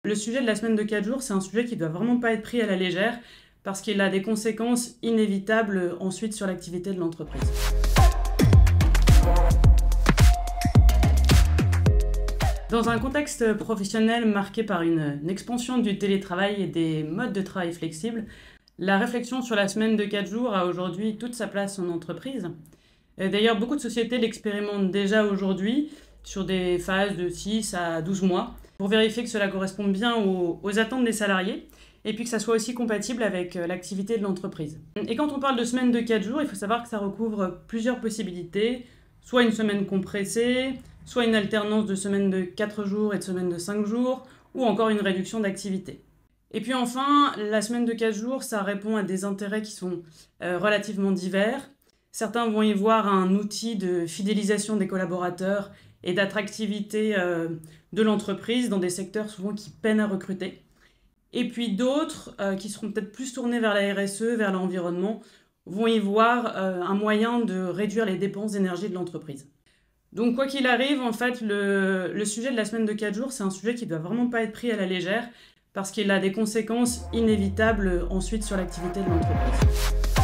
Le sujet de la semaine de 4 jours, c'est un sujet qui ne doit vraiment pas être pris à la légère parce qu'il a des conséquences inévitables ensuite sur l'activité de l'entreprise. Dans un contexte professionnel marqué par une expansion du télétravail et des modes de travail flexibles, la réflexion sur la semaine de 4 jours a aujourd'hui toute sa place en entreprise. D'ailleurs, beaucoup de sociétés l'expérimentent déjà aujourd'hui sur des phases de 6 à 12 mois pour vérifier que cela corresponde bien aux attentes des salariés et puis que ça soit aussi compatible avec l'activité de l'entreprise. Et quand on parle de semaine de 4 jours, il faut savoir que ça recouvre plusieurs possibilités, soit une semaine compressée, soit une alternance de semaines de 4 jours et de semaines de 5 jours, ou encore une réduction d'activité. Et puis enfin, la semaine de 4 jours, ça répond à des intérêts qui sont relativement divers. Certains vont y voir un outil de fidélisation des collaborateurs et d'attractivité de l'entreprise dans des secteurs souvent qui peinent à recruter. Et puis d'autres, qui seront peut-être plus tournés vers la RSE, vers l'environnement, vont y voir un moyen de réduire les dépenses d'énergie de l'entreprise. Donc quoi qu'il arrive, en fait, le sujet de la semaine de 4 jours, c'est un sujet qui ne doit vraiment pas être pris à la légère parce qu'il a des conséquences inévitables ensuite sur l'activité de l'entreprise.